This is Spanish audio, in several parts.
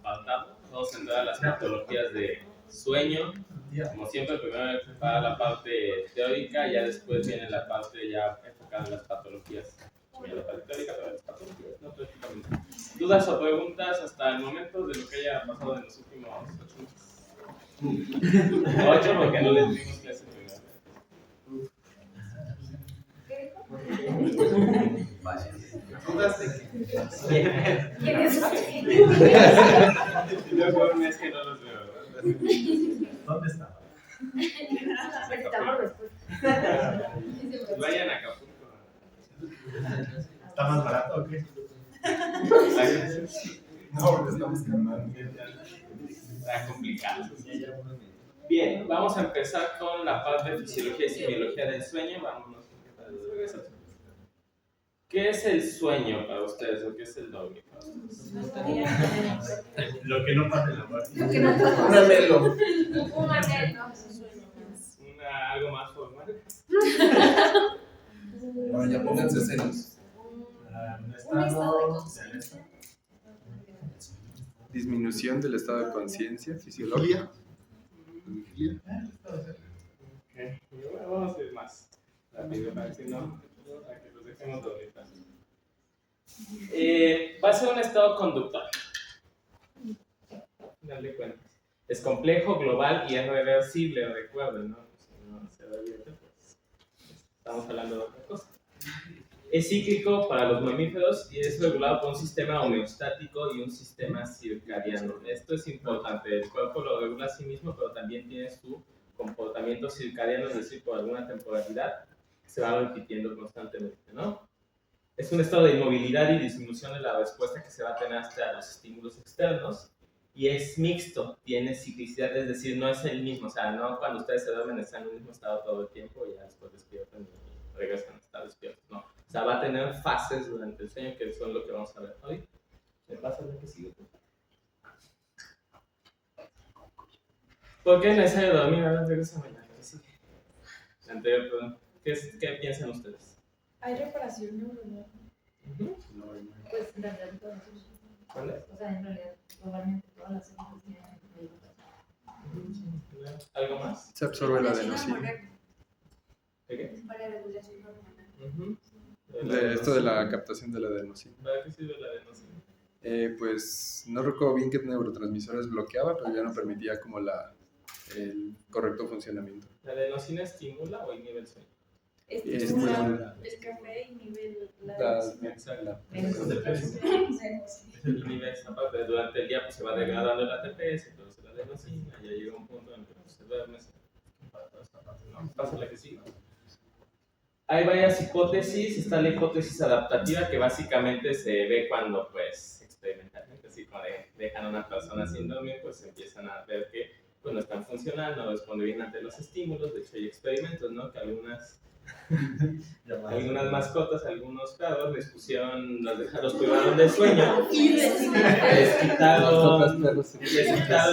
apartado. Vamos a entrar a las patologías de sueño. Como siempre, primero para la parte teórica, ya después viene la parte ya enfocada en las patologías. Bien, la parte teórica, pero las patologías, no prácticamente. ¿Dudas o preguntas hasta el momento de lo que haya pasado en los últimos 8 meses? 8 porque no les dimos clase primero. ¿Dudas de qué? ¿Quién es? Yo por un mes que no los veo, ¿verdad? ¿Dónde estaba? Necesitamos respuesta. Vayan a Acapulco. ¿Está más barato o qué? No, porque estamos cambiando. Está complicado. Bien, vamos a empezar con la parte de fisiología y semiología del sueño. Vámonos. ¿Qué es el sueño para ustedes o qué es el dormir para ustedes? Lo que no pasa en la muerte. Lo que no Un anhelo. Un anhelo. Algo más formal. Bueno, ya pónganse serios. Un estado de conciencia. Disminución del estado de conciencia fisiológica. Okay. Bueno, vamos a ir más rápido para que no, para que los dejemos dormir también. Va a ser un estado conductual. Dale cuenta. Es complejo, global y es reversible, recuerden, ¿no? Si no se revierte, pues estamos hablando de otra cosa. Es cíclico para los mamíferos y es regulado por un sistema homeostático y un sistema circadiano. Esto es importante. El cuerpo lo regula a sí mismo, pero también tiene su comportamiento circadiano, es decir, por alguna temporalidad que se va repitiendo constantemente, ¿no? Es un estado de inmovilidad y disminución de la respuesta que se va a tener hasta los estímulos externos y es mixto, tiene ciclicidad, es decir, no es el mismo, o sea, no cuando ustedes se duermen están en el mismo estado todo el tiempo y ya después despiertan y regresan a estar despiertos, no. O sea, va a tener fases durante el sueño que son lo que vamos a ver hoy. ¿Me pasa lo que sigue? ¿Por qué es necesario dormir? A ver, regresa mañana. Anterior, perdón. ¿Qué piensan ustedes? ¿Hay reparación neuronal? Pues en realidad todas. ¿Cuál es? O sea, en realidad, globalmente todas las células tienen ¿Algo más? Se absorbe la adenosina. ¿De qué? Para regulación hormonal. De esto de la captación de la adenosina. ¿Para qué sirve la adenosina? Pues no recuerdo bien qué neurotransmisores bloqueaba, pero ya no permitía como el correcto funcionamiento. ¿La adenosina estimula o inhibe el sueño? Estimula el café y nivel Exacto. Inhibe esa parte. Durante el día pues, se va degradando el ATP, se produce la adenosina, ya llega un punto en el que se duerme, se para toda esta parte. ¿No? Pasa la que sigue. Hay varias hipótesis. Está la hipótesis adaptativa que básicamente se ve cuando pues experimentalmente, así cuando dejan a una persona sin dormir, pues empiezan a ver que pues, no están funcionando, no responde bien ante los estímulos. De hecho hay experimentos, ¿no? Que algunas mascotas, algunos perros les pusieron, los privaron del sueño, les quitaron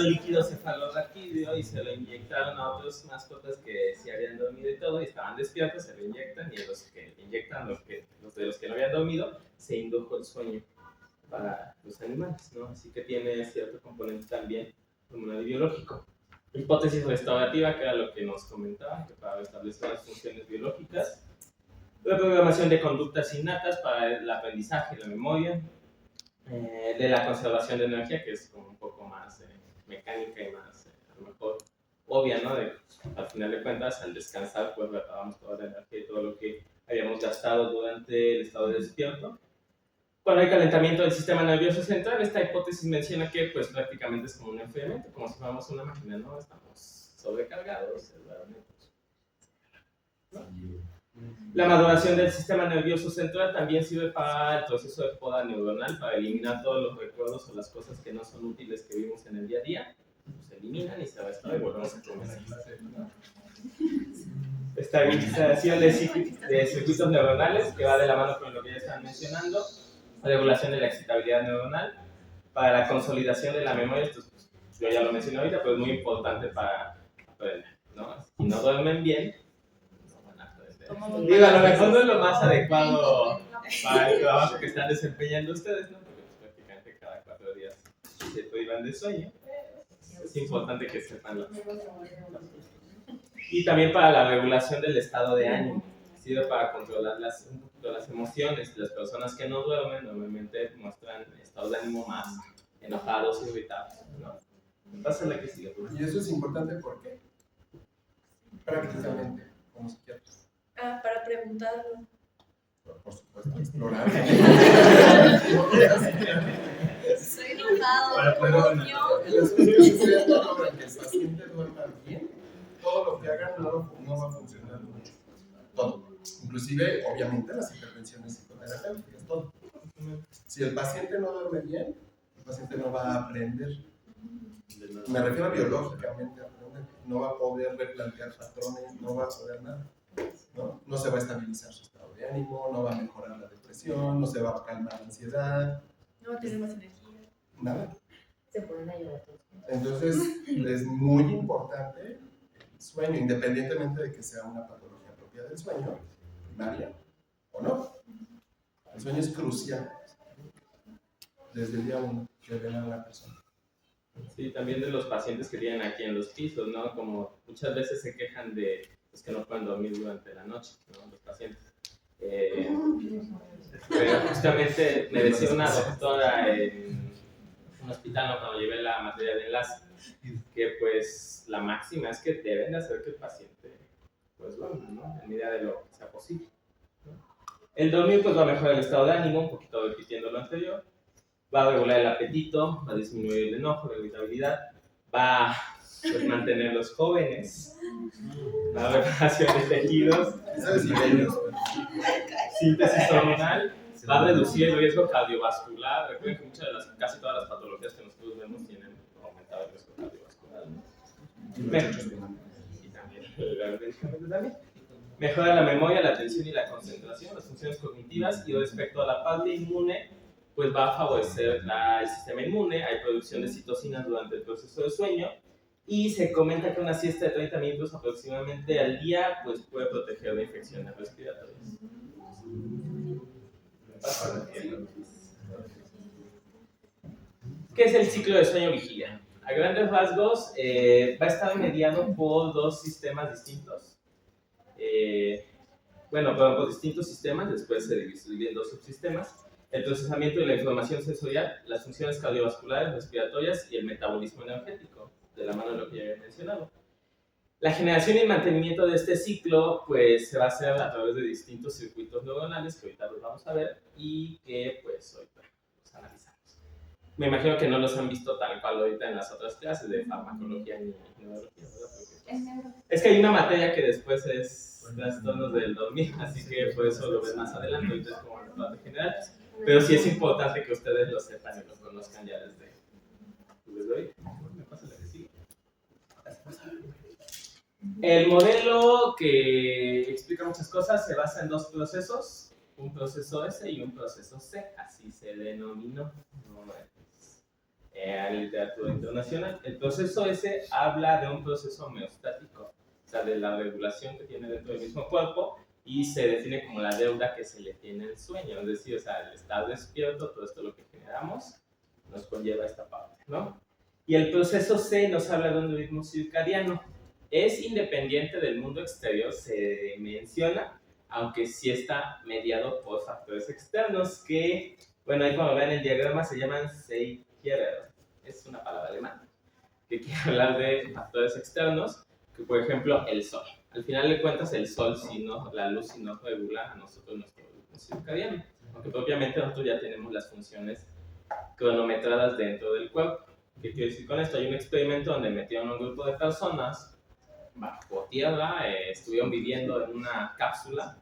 líquido cefalorraquídeo y se lo inyectaron a otras mascotas que sí habían dormido y todo y estaban despiertos, se lo inyectan y los que inyectan, los de los que no habían dormido, se indujo el sueño para los animales, ¿no? Así que tiene cierto componente también hormonal y biológico. Hipótesis restaurativa, que era lo que nos comentaba, que para restablecer las funciones biológicas. Reprogramación de conductas innatas para el aprendizaje y la memoria. De la conservación de energía, que es como un poco más mecánica y más, a lo mejor, obvia, ¿no? Al final de cuentas, al descansar, pues reparamos toda la energía y todo lo que habíamos gastado durante el estado de despierto. Cuando hay calentamiento del sistema nervioso central, esta hipótesis menciona que pues, prácticamente es como un enfriamiento, como si fuéramos una máquina, ¿no? Estamos sobrecargados, ¿no? La maduración del sistema nervioso central también sirve para el proceso de poda neuronal, para eliminar todos los recuerdos o las cosas que no son útiles que vimos en el día a día. Se eliminan y se restauran y volvemos a comenzar. Estabilización de circuitos neuronales, que va de la mano con lo que ya están mencionando. Regulación de la excitabilidad neuronal, para la consolidación de la memoria. Esto pues, yo ya lo mencioné ahorita, pero es muy importante para aprender, ¿no? Si no duermen bien, no van a aprender. Digo, a lo mejor no es lo más adecuado para el trabajo que están desempeñando ustedes, ¿no? Porque pues, prácticamente cada 4 días se priva hablan de sueño. Es importante que sepan. Y también para la regulación del estado de ánimo. Sirve para controlar un poquito las emociones. Las personas que no duermen normalmente muestran estados de ánimo más enojados, irritados, ¿no? Pasa la que sigue. Y eso es importante porque prácticamente, como psiquiatras. Para preguntarlo. Por supuesto, explorar. Soy enojado. Para poder El asunto es que sea todo para que el paciente duerma bien, todo lo que hagan no va a funcionar mucho. Todo. Inclusive, obviamente, las intervenciones psicoterapéuticas, todo. Si el paciente no duerme bien, el paciente no va a aprender. Me refiero a biológicamente a aprender. No va a poder replantear patrones, no va a poder nada. No se va a estabilizar su estado de ánimo, no va a mejorar la depresión, no se va a calmar la ansiedad. No va a tener más energía. Nada. Se pueden ayudar todos. Entonces, es muy importante el sueño, independientemente de que sea una patología propia del sueño, primaria o no. El sueño es crucial desde el día 1 que ven a una persona. Sí, también de los pacientes que tienen aquí en los pisos, ¿no? Como muchas veces se quejan de pues, que no pueden dormir durante la noche, ¿no? Los pacientes. Pero justamente me decía una doctora en un hospital, ¿no? Cuando llevé la materia de enlace, que pues la máxima es que deben de hacer que el paciente pues duerma, ¿no? En medida de lo que sea posible, ¿no? El dormir pues va a mejorar el estado de ánimo, un poquito repitiendo lo anterior. Va a regular el apetito, va a disminuir el enojo, la irritabilidad, va a mantenerlos jóvenes, la reparación de tejidos, síntesis hormonal, va a reducir el riesgo cardiovascular. Recuerden que casi todas las patologías que nosotros vemos tienen aumentado el riesgo cardiovascular, ¿no? Y también. Mejora la memoria, la atención y la concentración, las funciones cognitivas. Y respecto a la parte inmune, pues va a favorecer el sistema inmune. Hay producción de citocinas durante el proceso de sueño y se comenta que una siesta de 30 minutos aproximadamente al día pues puede proteger de infecciones respiratorias. ¿Qué es el ciclo de sueño-vigilia? A grandes rasgos va a estar mediado por dos sistemas distintos. Por distintos sistemas, después se divide en dos subsistemas. El procesamiento de la información sensorial, las funciones cardiovasculares, respiratorias y el metabolismo energético, de la mano de lo que ya había mencionado. La generación y el mantenimiento de este ciclo pues, se va a hacer a través de distintos circuitos neuronales que ahorita los vamos a ver y que pues ahorita los analizamos. Me imagino que no los han visto tal cual ahorita en las otras clases de farmacología ni neurología, ¿verdad? Es que hay una materia que después es trastornos del dormir, así que por eso lo ves más adelante, ahorita es como la parte general. Pero sí es importante que ustedes lo sepan y lo conozcan ya desde hoy. Me pasa la que sigue. El modelo que explica muchas cosas se basa en dos procesos, un proceso S y un proceso C, así se denominó en la literatura internacional. El proceso S habla de un proceso homeostático, o sea, de la regulación que tiene dentro del mismo cuerpo, y se define como la deuda que se le tiene al sueño, es decir, o sea, el estar despierto, todo esto lo que generamos, nos conlleva esta parte, ¿no? Y el proceso C nos habla de un ritmo circadiano. Es independiente del mundo exterior, se menciona, aunque sí está mediado por factores externos que, bueno, ahí como ven en el diagrama se llaman Zeitgeber, es una palabra alemana, que quiere hablar de factores externos, que por ejemplo el sol. Al final de cuentas el sol, la luz si no regula a nosotros nuestro ritmo circadiano, aunque propiamente nosotros ya tenemos las funciones cronometradas dentro del cuerpo. ¿Qué quiero decir con esto? Hay un experimento donde metieron a un grupo de personas bajo tierra, estuvieron viviendo en una cápsula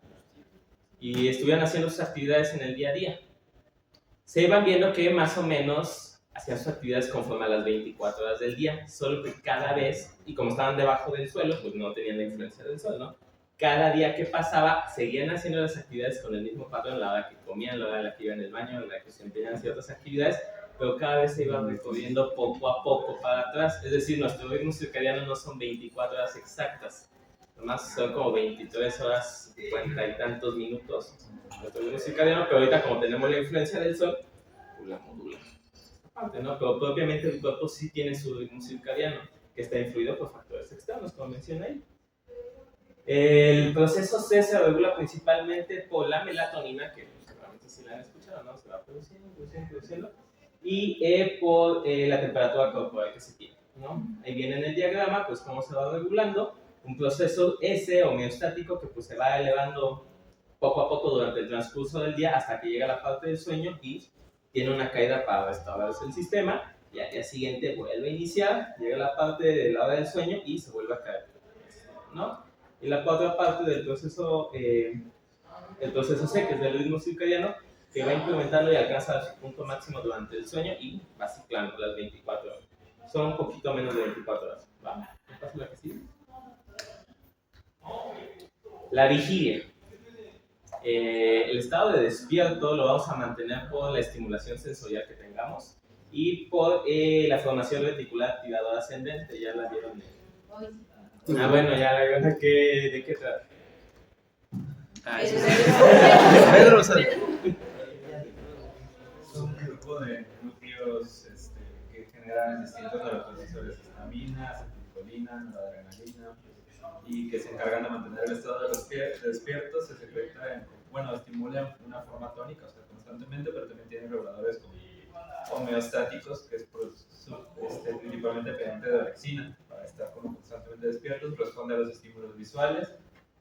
y estuvieron haciendo sus actividades en el día a día. Se iban viendo que más o menos hacían sus actividades conforme a las 24 horas del día, solo que cada vez, y como estaban debajo del suelo, pues no tenían la influencia del sol, ¿no? Cada día que pasaba, seguían haciendo las actividades con el mismo patrón, la hora que comían, la hora en la que iban al baño, en la que se empeñaban ciertas actividades, pero cada vez se iban recorriendo poco a poco para atrás. Es decir, nuestro ritmo circadiano no son 24 horas exactas, nomás son como 23 horas, 50 y tantos minutos nuestro ritmo circadiano, pero ahorita como tenemos la influencia del sol, pues la modula. parte, ¿no? Pero propiamente el cuerpo sí tiene su ritmo circadiano, que está influido por factores externos, como mencioné ahí. El proceso C se regula principalmente por la melatonina, que seguramente si la han escuchado, ¿no? Se va produciendo, y por la temperatura corporal que se tiene, ¿no? Ahí viene en el diagrama, pues cómo se va regulando, un proceso S homeostático que pues se va elevando poco a poco durante el transcurso del día hasta que llega la parte del sueño y tiene una caída para restaurarse el sistema, y al día siguiente vuelve a iniciar, llega la parte de la hora del sueño y se vuelve a caer, ¿no? Y la otra parte del proceso, el proceso C, que es del ritmo circadiano, que va incrementando y alcanza su punto máximo durante el sueño y va ciclando las 24 horas. Son un poquito menos de 24 horas. ¿Va? ¿Me paso la que sigue? La vigilia. El estado de despierto lo vamos a mantener por la estimulación sensorial que tengamos y por la formación reticular activadora ascendente. Ya la vieron. Bueno, ya la vieron. ¿De qué trata? Pedro, Es un grupo de núcleos que generan distintos neurotransmisores, histamina, acetilcolina, noradrenalina, y que se encargan de mantener el estado despierto. Se secreta, estimula en una forma tónica, o sea, constantemente, pero también tiene reguladores como homeostáticos, que es principalmente dependiente de la orexina, para estar como constantemente despiertos. Responde a los estímulos visuales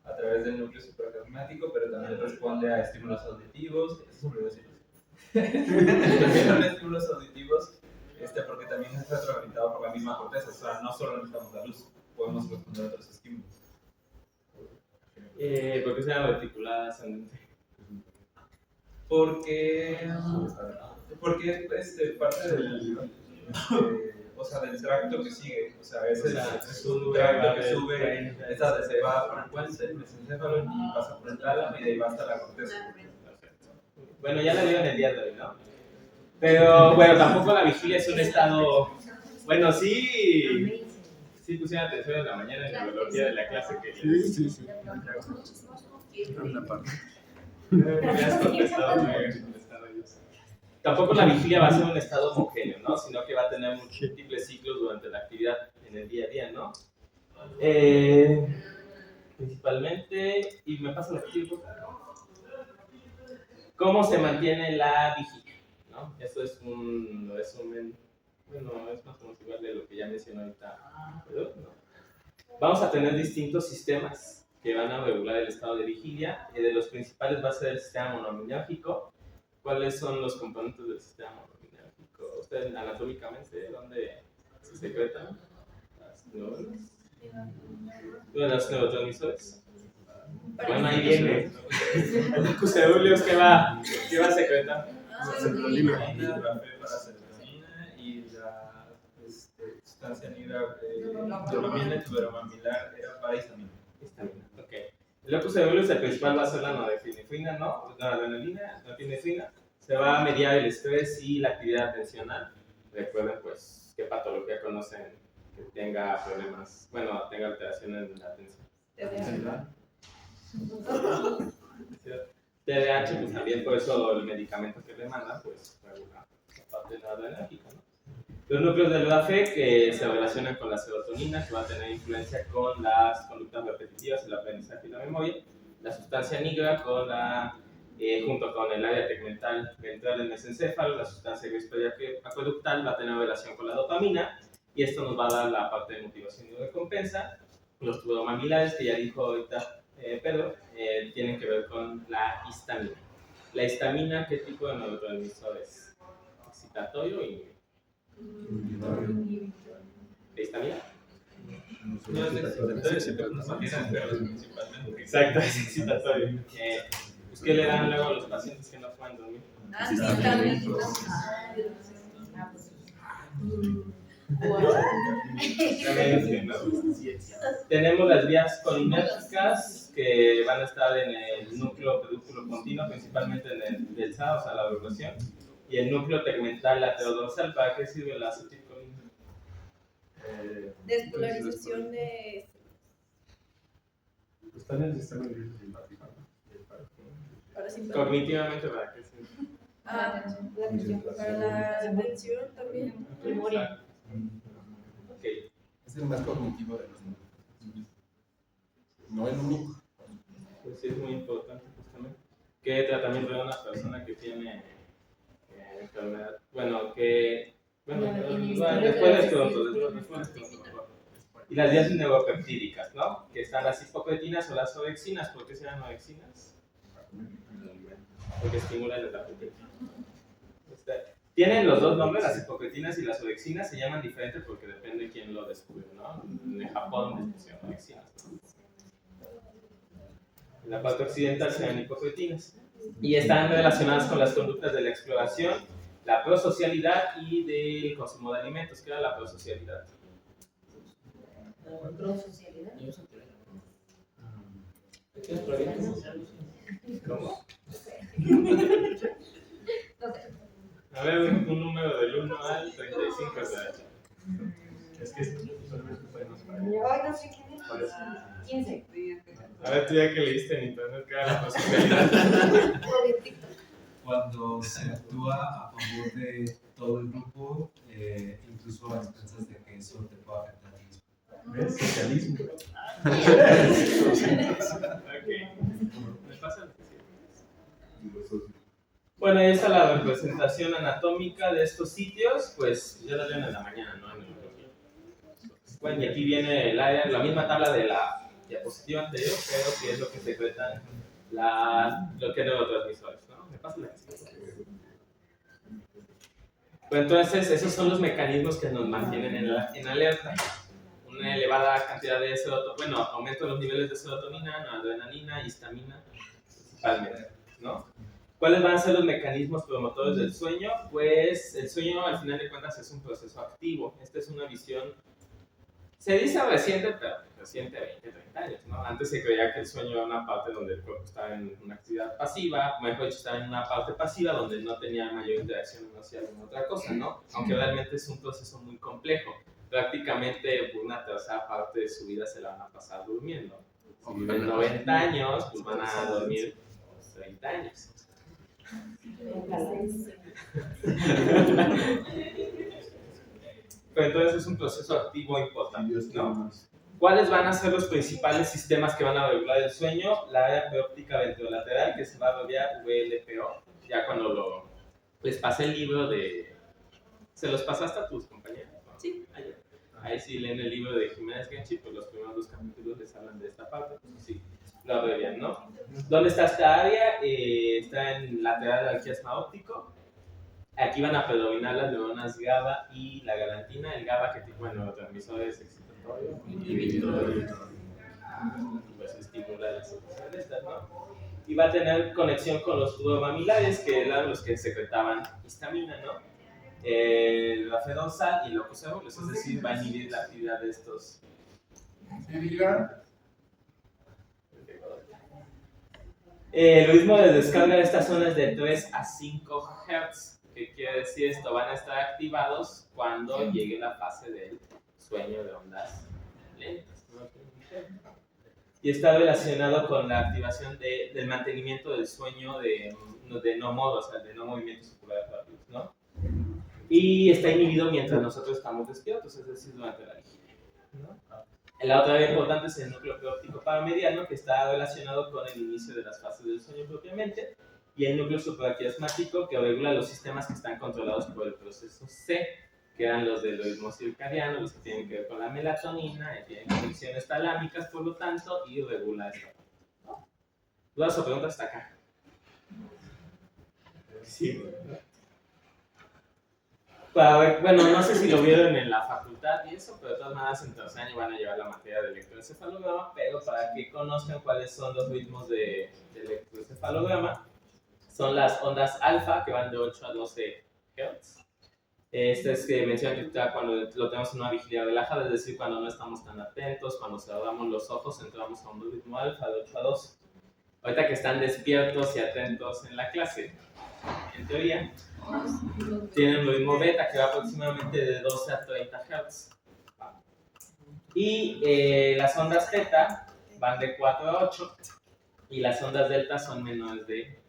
a través del núcleo supraclasmático, pero también responde a estímulos auditivos. Eso se olvidó decirlo. También a estímulos auditivos, porque también está retroalimentado por la misma corteza, o sea, no solo necesitamos la luz, podemos responder a otros estímulos. ¿Por qué se llama reticular ascendente? Porque es parte del tracto que sigue, o sea, es un tracto que sube, se va por el puente, el mesencéfalo, y pasa por el tálamo y de ahí va hasta la corteza. Bueno, ya la vieron el día de hoy, ¿no? Pero bueno, tampoco la vigilia es un estado. Bueno, sí pusieron atención en la mañana en la biología de la clase que. Sí. Una parte. Me has contestado, ellos. Tampoco la vigilia va a ser un estado homogéneo, ¿no? Sino que va a tener múltiples ciclos durante la actividad en el día a día, ¿no? Principalmente, y me pasa la que ¿cómo se mantiene la vigilia? ¿No? Esto es un resumen, es más o menos igual de lo que ya mencioné ahorita, pero no. Vamos a tener distintos sistemas que van a regular el estado de vigilia. De los principales va a ser el sistema monominérgico. ¿Cuáles son los componentes del sistema monominérgico? ¿Ustedes anatómicamente dónde se secretan las neuronas? ¿Los neurotransmisores? Bueno, ahí viene. El locus eruleus que va a secretar. Serotonina, para serotonina, y la sustancia negra dopamina tuberomamilar era para histamina. Ok. El locus eruleus, el principal va a ser la norepinefrina, ¿no? La adrenalina, norepinefrina. Se va a mediar el estrés y la actividad atencional. Recuerden, pues, qué patología conocen que tenga problemas, tenga alteraciones en la atención. TDAH, pues también por eso el medicamento que le mandan, pues regula la parte adrenérgica, ¿no? Los núcleos del LAFE que se relacionan con la serotonina, que va a tener influencia con las conductas repetitivas, el aprendizaje y la memoria. La sustancia negra junto con el área tegmental ventral del mesencéfalo, la sustancia acueductal va a tener relación con la dopamina, y esto nos va a dar la parte de motivación y recompensa. Los tuberomamilares, que ya dijo ahorita Pedro, tienen que ver con la histamina. La histamina, ¿qué tipo de neurotransmisor es? ¿Excitatorio o inhibitorio? ¿La histamina? No es excitatorio, principalmente. Exacto, es excitatorio. Pues, ¿qué le dan luego a los pacientes que no pueden dormir? Sí, también. Tenemos las vías colinérgicas que van a estar en el núcleo pedúnculo continuo, principalmente en el del SA, o sea, la regulación, y el núcleo tegmental laterodorsal. ¿Para qué sirve la acetilcolina? Despolarización de. Está en el sistema nervioso simpático. Ahora sí. Cognitivamente, ¿para qué sirve? La atención. Para la atención también. Memoria. Ok. Es el más cognitivo de los números. No el único. Pues sí, es muy importante justamente. ¿Qué tratamiento de una persona que tiene enfermedad? Bueno, después les pregunto. Y las vías neuropeptídicas, ¿no? Que están las hipopretinas o las orexinas. ¿Por qué se llaman orexinas? Porque estimulan el apetito. Tienen los dos nombres, las hipopretinas y las orexinas, se llaman diferentes porque depende de quién lo descubre, ¿no? En Japón descubrieron orexinas, ¿no? En la parte occidental se llaman hipopretinas. Y están relacionadas con las conductas de la exploración, la prosocialidad y del consumo de alimentos. ¿Qué era la prosocialidad? Prosocialidad. ¿Cómo? No sé. A ver, un número del 1 al 35. Es que solamente podemos para Ay, no sé quién es. 15. A ver, tú ya que leíste en internet, ¿qué era la prosocialidad? Cuando se actúa a favor de todo el grupo, incluso a expensas de que eso te pueda afectar a ti mismo. ¿Ves? Socialismo. Ok. ¿Me pasa? Bueno, ahí está la representación anatómica de estos sitios, pues ya la leen en la mañana, ¿no? Bueno, y aquí viene la misma tabla de la diapositiva anterior, pero que es lo que secretan lo que es neurotransmisores, ¿no? ¿Me pasa la Pues entonces, esos son los mecanismos que nos mantienen en alerta. Una elevada cantidad de serotonina, aumento de los niveles de serotonina, noradrenalina, histamina, principalmente, ¿no? ¿Cuáles van a ser los mecanismos promotores del sueño? Pues el sueño, al final de cuentas, es un proceso activo. Esta es una visión, se dice reciente, pero reciente 20, 30 años, ¿no? Antes se creía que el sueño era una parte donde el cuerpo estaba en una actividad pasiva, mejor dicho, estaba en una parte pasiva donde no tenía mayor interacción hacia alguna otra cosa, ¿no? Aunque realmente es un proceso muy complejo. Prácticamente una tercera parte de su vida se la van a pasar durmiendo. Si viven 90 años, pues van a dormir 30 años. Pero entonces es un proceso activo importante, ¿no? ¿Cuáles van a ser los principales sistemas que van a regular el sueño? La área preóptica ventrolateral, que se va a abreviar VLPO. Ya cuando les pasé el libro de... ¿Se los pasaste a tus compañeros? ¿No? Sí. Ahí sí leen el libro de Jiménez Genchi, pues los primeros 2 capítulos les hablan de esta parte, pues sí, lo abrevian, ¿no? ¿Dónde está esta área? Está en lateral al quiasma óptico. Aquí van a predominar las neuronas GABA y la galantina. El GABA, que tipo de neurotransmisor es excitatorio, inhibitorio, pues estimula las secreciones estas, ¿no? Y va a tener conexión con los fluoromamilares, que eran los que secretaban histamina, ¿no? La fe dorsal y el locus ceruleus, es decir, va a inhibir la actividad de estos. Sí, diga. El ritmo de descarga de estas zonas es de 3 a 5 Hz. ¿Qué quiere decir esto? Van a estar activados cuando llegue la fase del sueño de ondas lentas, ¿no? Y está relacionado con la activación del mantenimiento del sueño de no modo, o sea, de no movimientos oculares rápidos, ¿no? Y está inhibido mientras nosotros estamos despiertos, es decir, durante la vigilia, ¿no? La otra área importante es el núcleo preóptico paramediano, que está relacionado con el inicio de las fases del sueño propiamente, y el núcleo supraquiasmático, que regula los sistemas que están controlados por el proceso C, que eran los del ritmo circadiano, los que tienen que ver con la melatonina, y tienen conexiones talámicas, por lo tanto, y regula esta parte, ¿no? ¿Dudas o preguntas hasta acá? Sí. Bueno, no sé si lo vieron en la facultad y eso, pero de todas maneras en tercer año van a llevar la materia de electroencefalograma, pero para que conozcan cuáles son los ritmos de electroencefalograma, son las ondas alfa, que van de 8 a 12 Hz. Este es que menciona que cuando lo tenemos en una vigilia relajada, es decir, cuando no estamos tan atentos, cuando cerramos los ojos, entramos a un ritmo alfa de 8 a 12. Ahorita que están despiertos y atentos en la clase, en teoría, tienen un ritmo beta que va aproximadamente de 12 a 30 Hz. Y las ondas theta van de 4 a 8 y las ondas delta son menores de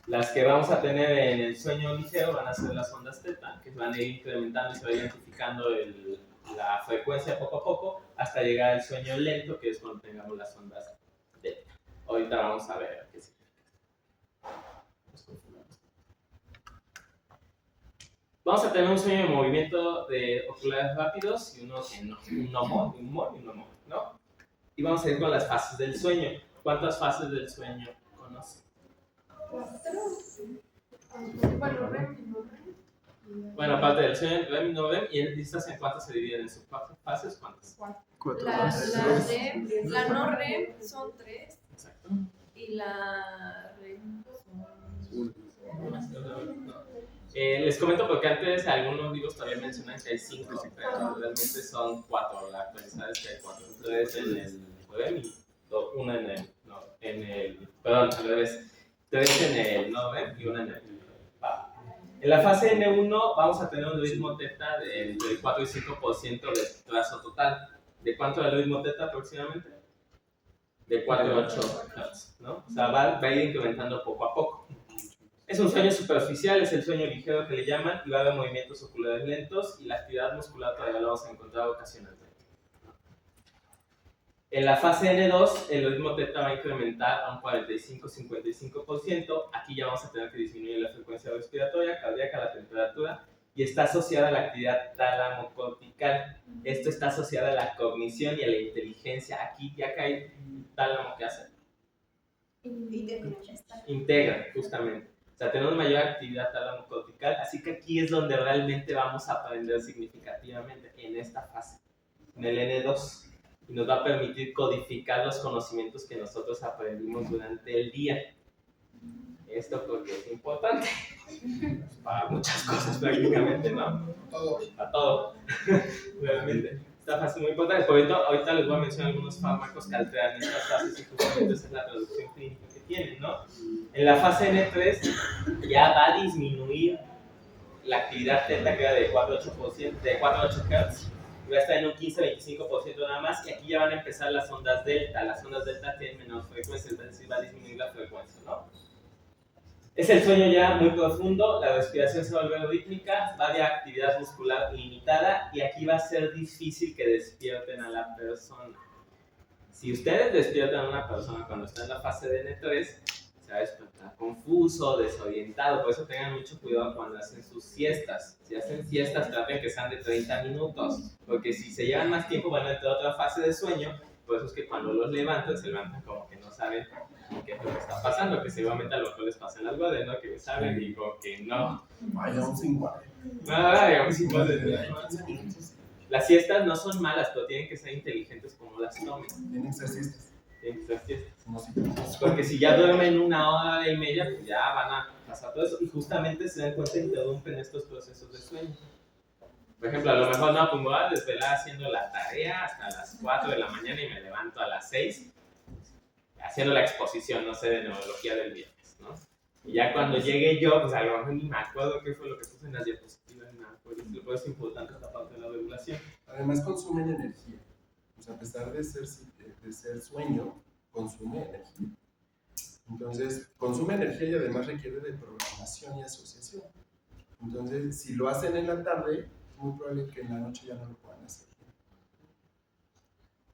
Las que vamos a tener en el sueño ligero van a ser las ondas teta, que van a ir incrementando y se va identificando la frecuencia poco a poco hasta llegar al sueño lento, que es cuando tengamos las ondas delta. Ahorita vamos a ver qué significa. Vamos a tener un sueño de movimiento de oculares rápidos y uno que no, un humor y un humor, ¿no? Y vamos a ir con las fases del sueño. ¿Cuántas fases del sueño conocen? Bueno, aparte del sueño, REM y no REM, ¿y estas en cuántas se dividen en sus fases? ¿Cuántas? La no REM son 3 Exacto. y la REM son Les comento porque antes algunos libros todavía mencionan que hay 5 pero realmente son 4. La actualizada es que hay 4. 3 en el REM y 1 perdón, al revés. 3 en el no REM y 1 en el VAP. En la fase N1 vamos a tener un ritmo teta del 4 y 5% de trazo total. ¿De cuánto es el ritmo teta aproximadamente? De 4 a 8 Hz, ¿no? O sea, va a ir incrementando poco a poco. Es un sueño superficial, es el sueño ligero que le llaman, y va a haber movimientos oculares lentos y la actividad muscular todavía la vamos a encontrar ocasionalmente. En la fase N2, el ritmo teta va a incrementar a un 45-55%. Aquí ya vamos a tener que disminuir la frecuencia respiratoria, cardíaca, la temperatura, y está asociada a la actividad tálamo-cortical. Esto está asociado a la cognición y a la inteligencia. Aquí ya cae tálamo, ¿qué hace? Integra, justamente. O sea, tenemos mayor actividad tálamo-cortical, así que aquí es donde realmente vamos a aprender significativamente, en esta fase, en el N2. Y nos va a permitir codificar los conocimientos que nosotros aprendimos durante el día. Esto porque es importante para muchas cosas prácticamente, ¿no? Para todo. Realmente. Esta fase es muy importante. Por ejemplo, ahorita les voy a mencionar algunos fármacos que alteran estas fases y justamente esa es la traducción clínica que tienen, ¿no? En la fase N3 ya va a disminuir la actividad teta, que era de 4 a 8 Hz. Va a estar en un 15-25% nada más, y aquí ya van a empezar las ondas delta. Las ondas delta tienen menor frecuencia, es decir, va a disminuir la frecuencia, ¿no? Es el sueño ya muy profundo, la respiración se va a volver rítmica, va a haber actividad muscular limitada, y aquí va a ser difícil que despierten a la persona. Si ustedes despiertan a una persona cuando está en la fase de N3, se va a despertar confuso, desorientado, por eso tengan mucho cuidado cuando hacen sus siestas. Si hacen siestas, traten que sean de 30 minutos, porque si se llevan más tiempo van a entrar a otra fase de sueño. Por eso es que cuando los levantan, se levantan como que no saben qué es lo que está pasando, que seguramente a lo mejor les pasa en algo de no, que saben y como que no. Vaya un 50. Digamos 50. Las siestas no son malas, pero tienen que ser inteligentes como las tomen. Tienen que ser siestas. Porque si ya duermen 1 hora y media, pues ya van a pasar todo eso. Y justamente se dan cuenta, interrumpen estos procesos de sueño. Por ejemplo, a lo mejor no, pues me voy a desvelar haciendo la tarea hasta las 4 de la mañana y me levanto a las 6 haciendo la exposición, no sé, de neurología del viernes, ¿no? Y ya cuando llegue yo, pues a lo mejor ni me acuerdo qué fue lo que puse en las diapositivas, ni me acuerdo. Por eso es importante esta parte de la regulación. Además consumen energía. O sea, a pesar de ser sueño, consume energía. Entonces, consume energía y además requiere de programación y asociación. Entonces, si lo hacen en la tarde, es muy probable que en la noche ya no lo puedan hacer.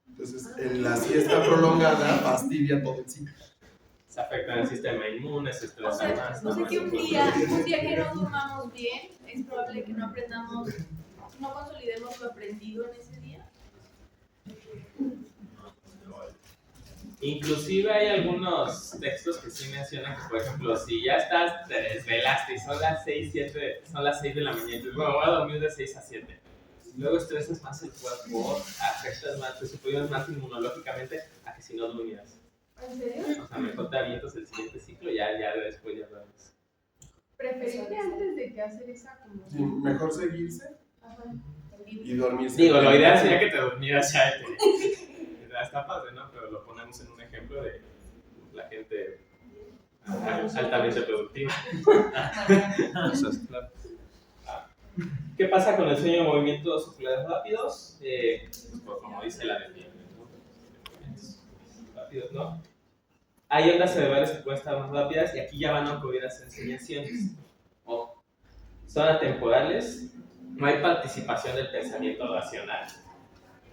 Entonces, en la siesta prolongada fastidia todo el ciclo. Se afecta el sistema inmune, se estresa más. O sea que un día que no durmamos bien, es probable que no aprendamos, no consolidemos lo aprendido en ese día. Inclusive hay algunos textos que sí mencionan que, por ejemplo, si ya te desvelaste y son las 6 de la mañana, entonces bueno, voy a dormir de 6 a 7. Luego estresas más el cuerpo, afectas más, te superas más inmunológicamente a que si no durmieras. ¿En serio? O sea, mejor te avientas el siguiente ciclo, ya después ya duermes. Preferible antes de que hacer esa como... Sí, mejor seguirse y dormirse. Digo, lo ideal sería que te durmieras ya. Está padre, ¿no? Pero lo ponemos en un ejemplo de la gente altamente productiva. ¿Qué pasa con el sueño de movimientos oculares rápidos? Pues como dice la definición, ¿no? Rápidos, ¿no? Hay ondas cerebrales que pueden estar más rápidas y aquí ya van a ocurrir las ensoñaciones. Ojo, son atemporales, no hay participación del pensamiento racional.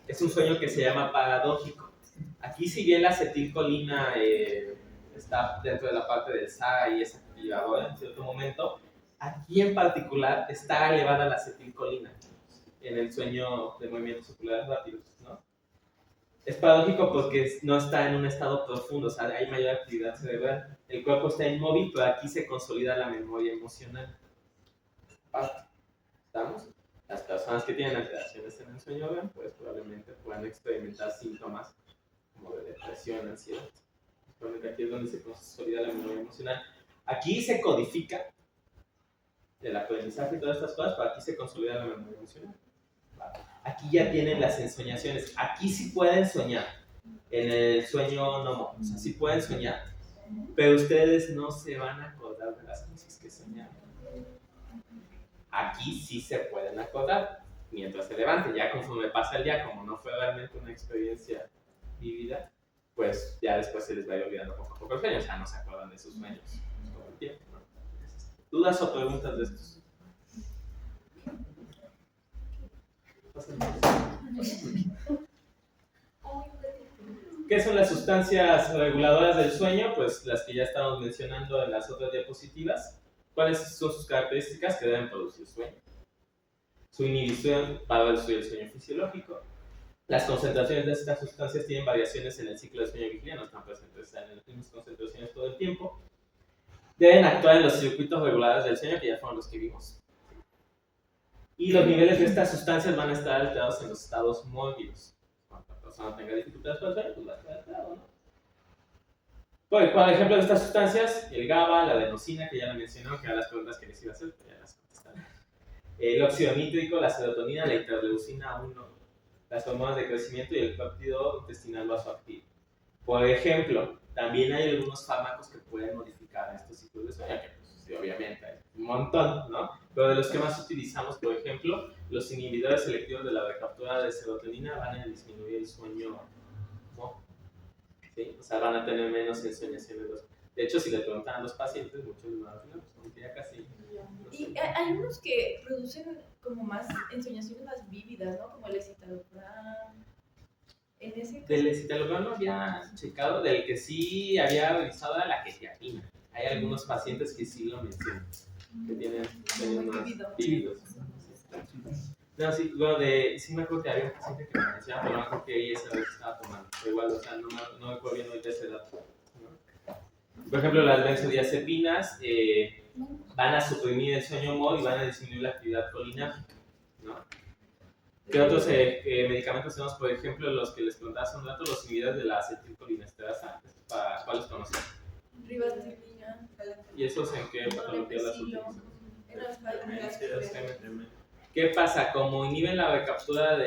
Es un sueño que se llama paradójico. Aquí, si bien la acetilcolina está dentro de la parte del SAA y es activadora en cierto momento, aquí en particular está elevada la acetilcolina en el sueño de movimientos oculares rápidos, ¿no? Es paradójico porque no está en un estado profundo, o sea, hay mayor actividad cerebral. El cuerpo está inmóvil, pero aquí se consolida la memoria emocional. ¿Estamos? Las personas que tienen alteraciones en el sueño REM, pues probablemente puedan experimentar síntomas como de depresión, ansiedad. Probablemente aquí es donde se consolida la memoria emocional. Aquí se codifica el aprendizaje y todas estas cosas, pero aquí se consolida la memoria emocional. Aquí ya tienen las ensoñaciones. Aquí sí pueden soñar. En el sueño no, o sea, sí pueden soñar, pero ustedes no se van a acordar de las cosas que soñaron. Aquí sí se pueden acordar mientras se levanten. Ya conforme pasa el día, como no fue realmente una experiencia vivida, pues ya después se les va a ir olvidando poco a poco el sueño. O sea, no se acuerdan de sus sueños todo el tiempo, ¿no? ¿Dudas o preguntas de estos? ¿Qué son las sustancias reguladoras del sueño? Pues las que ya estábamos mencionando en las otras diapositivas. ¿Cuáles son sus características que deben producir sueño? Su inhibición va a reducir el sueño fisiológico. Las concentraciones de estas sustancias tienen variaciones en el ciclo de sueño y vigilia, no están presentes en las mismas concentraciones todo el tiempo. Deben actuar en los circuitos regulares del sueño, que ya fueron los que vimos. Y los niveles de estas sustancias van a estar alterados en los estados mórbidos. Cuando la persona tenga dificultades para el sueño, pues va a estar alterado, ¿no? Por ejemplo, de estas sustancias, el GABA, la adenosina, que ya la mencionó, que eran las preguntas que les iba a hacer, ya las contestaron. El óxido nítrico, la serotonina, la interleucina 1, las hormonas de crecimiento y el péptido intestinal vasoactivo. Por ejemplo, también hay algunos fármacos que pueden modificar estos ciclos de sueño, que pues, sí, obviamente hay un montón, ¿no? Pero de los que más utilizamos, por ejemplo, los inhibidores selectivos de la recaptura de serotonina van a disminuir el sueño, ¿no? ¿Sí? O sea, van a tener menos ensoñaciones. De hecho, si le preguntan a los pacientes, muchos les van a decir, pues ya casi. Y hay unos que producen como más ensoñaciones más vívidas, ¿no? Como el escitalopram. En ese caso, Del escitalopram no había checado, del que sí había revisado era la quetiapina. Hay algunos pacientes que sí lo mencionan, que tienen sueños más vívidos. No, sí, bueno, sí me acuerdo que había un paciente que me mencionaba, pero no me acuerdo que ella esa vez estaba tomando. Pero igual, o sea, no me acuerdo bien ahorita ese dato, ¿no? Por ejemplo, las benzodiazepinas van a suprimir el sueño MOD y van a disminuir la actividad colinérgica, ¿no? ¿Qué otros medicamentos tenemos? Por ejemplo, los que les preguntaba hace un rato, los inhibidores de la acetilcolinesterasa, ¿para cuáles conocen? ribatripina. ¿Y esos en qué patología las utilizan? En las ¿Qué pasa? Como inhiben la recaptura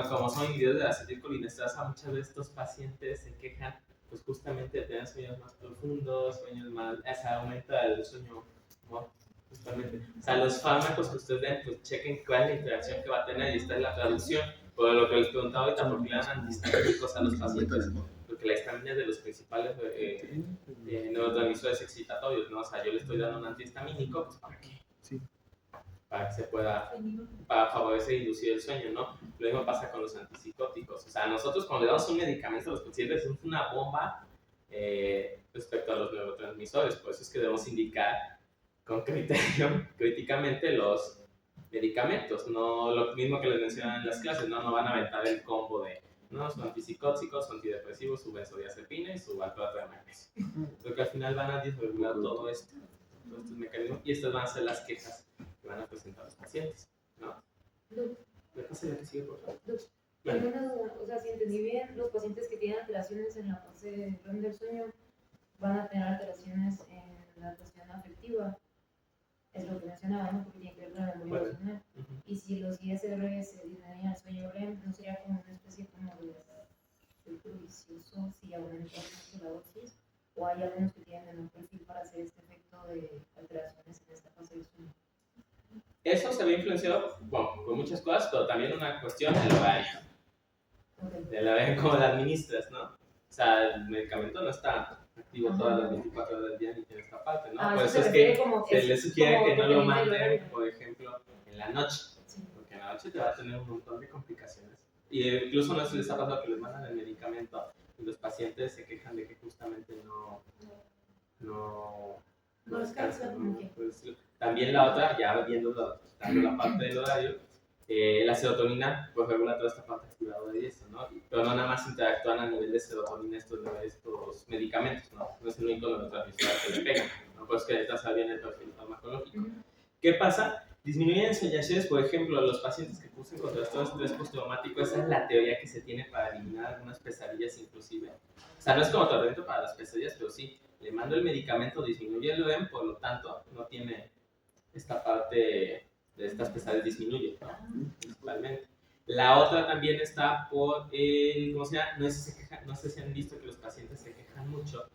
como son inhibidores de la acetilcolinesterasa, muchas veces estos pacientes se quejan, pues justamente de tener sueños más profundos, sueños más, o sea, aumenta el sueño, ¿no? Justamente. O sea, los fármacos que ustedes den, pues chequen cuál es la interacción que va a tener y esta es la traducción. Por lo que les preguntaba ahorita, ¿por qué le dan antihistamínicos a los pacientes? Porque la histamina es de los principales neurotransmisores excitatorios, ¿no? O sea, yo le estoy dando un antihistamínico, pues ¿para qué? Para que se pueda, para favorecer e inducir el sueño, ¿no? Lo mismo pasa con los antipsicóticos. O sea, nosotros cuando le damos un medicamento a los pacientes es una bomba respecto a los neurotransmisores, por eso es que debemos indicar con criterio, críticamente, los medicamentos, no lo mismo que les mencionan en las clases, no van a aventar el combo de su antipsicótico, su antidepresivo, su benzodiazepina y su alcohol de magnesio. Porque al final van a desregular todo esto, todos estos mecanismos, y estas van a ser las quejas que van a presentar los pacientes, ¿no? ¿Me pasa la que sigue, por favor? Tengo una duda, o sea, si entendí bien, los pacientes que tienen alteraciones en la fase REM del sueño van a tener alteraciones en la cuestión afectiva. Es lo que mencionaba, ¿no? Porque tiene que ver con la memoria emocional. Y si los ISR se disminuyen al sueño REM, ¿no sería como una especie como de círculo vicioso si aumenta mucho la dosis? ¿O hay algunos que tienen un perfil para hacer este efecto de alteraciones en esta fase del sueño? Eso se ve influenciado, bueno, con muchas cosas, pero también una cuestión del horario. De la vez cómo la administras, ¿no? O sea, el medicamento no está activo todas las 24 horas del día ni tiene esta parte, ¿no? Ah, Por eso eso se es que refiere como- se les sugiere como que no lo dependiente del manden, horario. por ejemplo, en la noche, Sí. porque en la noche te va a tener un montón de complicaciones. Y incluso no se les ha pasado que les mandan el medicamento y los pacientes se quejan de que justamente no descansan, ¿no? Pues, también la otra, ya dando la parte del horario, la serotonina pues regula toda esta parte activadora y eso, ¿no? Pero no nada más interactúan a nivel de serotonina estos medicamentos, ¿no? No es el único neurotransmisor que le pegan, ¿no? Pues que necesitas saber bien el perfil farmacológico. ¿Qué pasa? Disminuyen ensoñaciones, por ejemplo, los pacientes que cursan con trastorno de estrés postraumático, esa es la teoría que se tiene para eliminar algunas pesadillas inclusive. O sea, no es como tratamiento para las pesadillas, pero sí, le mando el medicamento, disminuye el REM, por lo tanto, no tiene esta parte de estas pesadillas, disminuye, ¿no? Principalmente. La otra también está por el, ¿cómo se llama? No sé si han visto que los pacientes se quejan mucho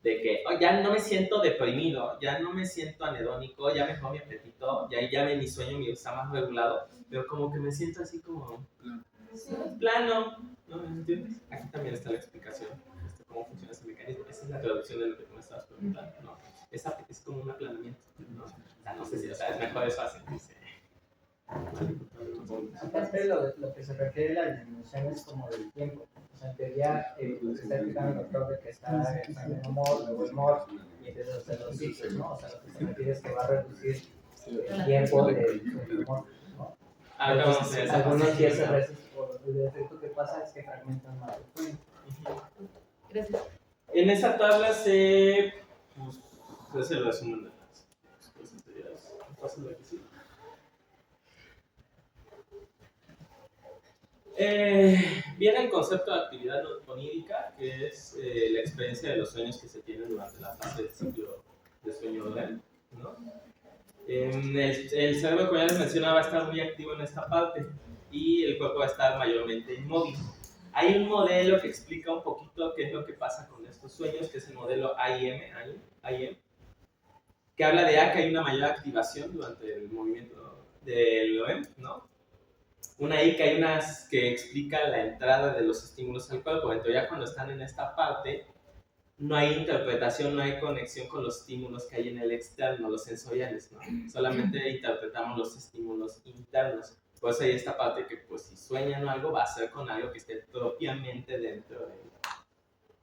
de que oh, ya no me siento deprimido, ya no me siento anedónico, ya mejoró mi apetito, ya mi sueño está más regulado, pero como que me siento así como plano, ¿no? ¿Entiendes? Aquí también está la explicación de cómo funciona ese mecanismo. Esa es la traducción de lo que tú me estabas preguntando, ¿no? Es como un aplanamiento, ¿no? O sea, no sé si, o sea, es mejor, es fácil, dice. Aparte, lo que se refiere a la disminución es como del tiempo. O sea, en teoría, lo que está explicando el doctor de que está en un humor, nuevo humor, y empieza a hacer los ciclos, ¿no? O sea, lo que se refiere es que va a reducir el tiempo del humor, ¿no? Entonces, algunos días a veces, por el efecto que pasa es que fragmentan más el sueño. Gracias. En esa tabla pues, es el resumen de las cosas. Paso de aquí, sí. Viene el concepto de actividad onírica, que es la experiencia de los sueños que se tienen durante la fase del ciclo de sueño REM, ¿no? El cerebro, como ya les mencionaba, va a estar muy activo en esta parte y el cuerpo va a estar mayormente inmóvil. Hay un modelo que explica un poquito qué es lo que pasa con estos sueños, que es el modelo AIM, que habla de que hay una mayor activación durante el movimiento del REM, ¿no? Una I que hay unas que explica la entrada de los estímulos al cuerpo. Entonces ya cuando están en esta parte, no hay interpretación, no hay conexión con los estímulos que hay en el externo, los sensoriales, ¿no? Solamente interpretamos los estímulos internos. Por eso hay esta parte que, pues, si sueñan algo, va a ser con algo que esté propiamente dentro del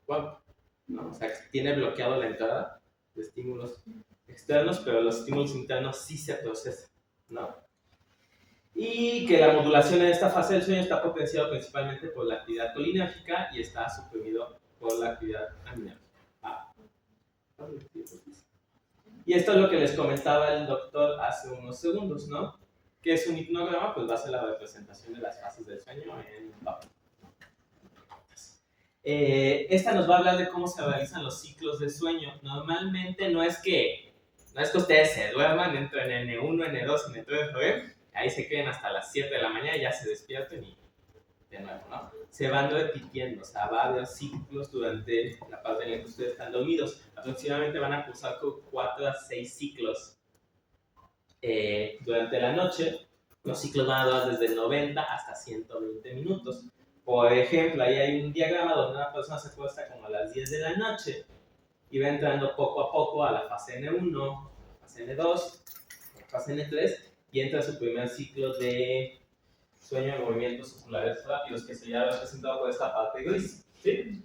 cuerpo, ¿no? O sea, que tiene bloqueado la entrada de estímulos externos, pero los estímulos internos sí se procesan, ¿no? Y que la modulación en esta fase del sueño está potenciada principalmente por la actividad colinérgica y está suprimido por la actividad aminérgica. Y esto es lo que les comentaba el doctor hace unos segundos, ¿no? ¿Qué es un hipnograma? Pues va a ser la representación de las fases del sueño en papel. Esta nos va a hablar de cómo se realizan los ciclos de sueño. Normalmente no es que ustedes se duerman, entren en N1, N2, N3, ahí se queden hasta las 7 de la mañana y ya se despierten y de nuevo, ¿no? Se van repitiendo, o sea, va a haber ciclos durante la parte en la que ustedes están dormidos. Aproximadamente van a cursar con 4 a 6 ciclos durante la noche. Los ciclos van a durar desde 90 hasta 120 minutos. Por ejemplo, ahí hay un diagrama donde una persona se acuesta como a las 10 de la noche y va entrando poco a poco a la fase N1, a la fase N2, a la fase N3 y entra a su primer ciclo de sueño de movimientos oculares rápidos, que sería representado por esta parte gris, ¿sí?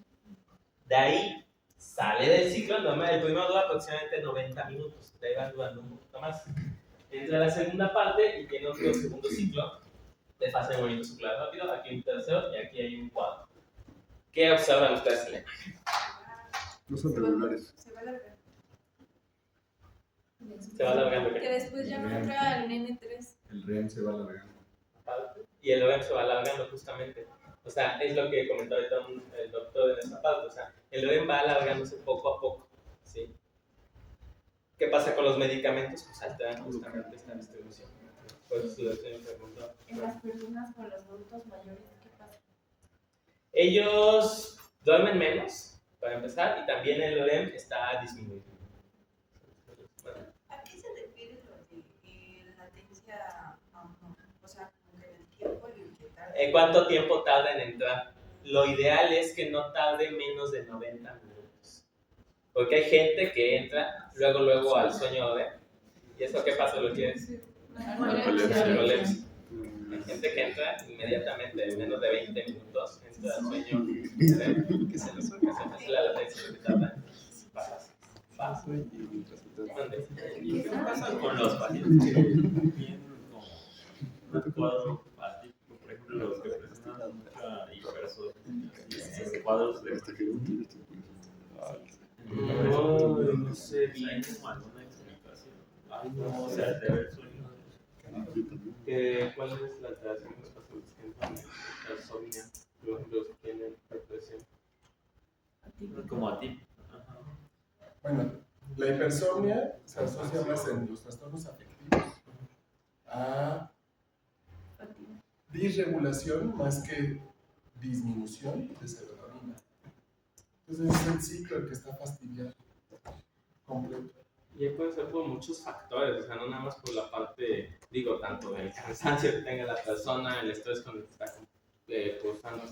De ahí sale del ciclo normal, el primero dura aproximadamente 90 minutos, de ahí van durando un poquito más. Entra a la segunda parte y tiene otro segundo ciclo de fase de movimientos oculares rápidos, aquí hay un tercero y aquí hay un cuarto. ¿Qué observan ustedes en la imagen? No son regulares. Se va alargando. Se va alargando. Que después ya no entra al N3. El REM se va alargando. Y el REM se va alargando justamente. O sea, es lo que comentó ahorita el doctor en esta parte. O sea, el REM va alargándose poco a poco, ¿sí? ¿Qué pasa con los medicamentos? Pues alteran justamente esta distribución. Por eso su doctor me preguntó. En las personas con los adultos mayores, ¿qué pasa? Ellos duermen menos, para empezar, y también el REM está disminuido. ¿A qué se refiere lo de latencia? O sea, como que el tiempo en el que tarda. ¿Cuánto tiempo tarda en entrar? Lo ideal es que no tarde menos de 90 minutos. Porque hay gente que entra luego al sueño de... ¿Y eso qué patología es? Narcolepsia. Hay gente que entra inmediatamente, en menos de 20 minutos, entra al sueño que se les hace la latencia que tarda. ¿Y qué pasa con los pacientes que tienen un cuadro atípico? Por ejemplo, los que presentan mucha hipersomnia, cuadros de no sé bien. alguna explicación. ¿Cómo se altera el sueño? ¿Cuál es la alteración de los pacientes que entran en insomnia? Los que tienen depresión. Como atípico. Bueno, la hipersomnia se asocia más en los trastornos afectivos a disregulación más que disminución de serotonina. Entonces es el ciclo el que está fastidiado completo. Y ahí puede ser por muchos factores, o sea, no nada más por la parte, digo, tanto del cansancio que tenga la persona, el estrés con el que está cursando, o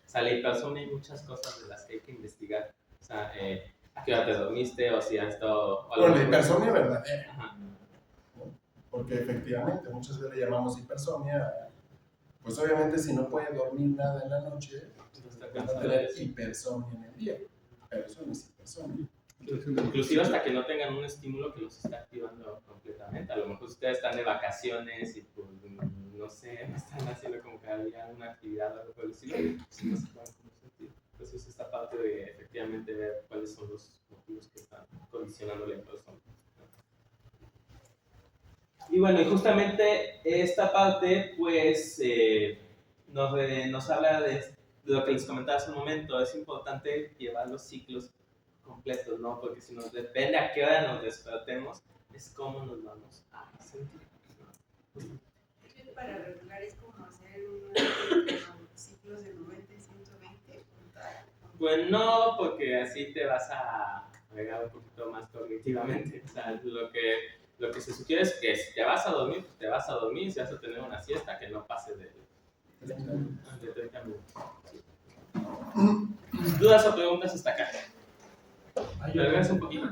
sea, la hipersomnia hay muchas cosas de las que hay que investigar, o sea, a qué hora te dormiste, o si has estado... Bueno, la hipersomnia verdadera. Ajá. Porque efectivamente muchas veces le llamamos hipersomnia, pues obviamente si no puede dormir nada en la noche, va a tener hipersomnia en el día, pero eso no es hipersomnia. Inclusive hasta que no tengan un estímulo que los esté activando completamente. A lo mejor ustedes están de vacaciones y pues, no sé, no están haciendo como que había una actividad o algo por el estilo, pues no se pueden sentir. Entonces esta parte de efectivamente ver cuáles son los motivos que están condicionando la hipersomnia. Y bueno, y justamente esta parte pues nos habla de lo que les comentaba hace un momento. Es importante llevar los ciclos completos, ¿no? Porque si nos depende a qué hora nos despertemos, es cómo nos vamos a sentir, ¿no? Para regular es como hacer unos ciclos de 90 y 120. Pues no, porque así te vas a agregar un poquito más cognitivamente. O sea, lo que se sugiere es que si te vas a dormir, pues te vas a dormir, si vas a tener una siesta, que no pase de 30 minutos. ¿Dudas o preguntas hasta acá? Regresa un poquito.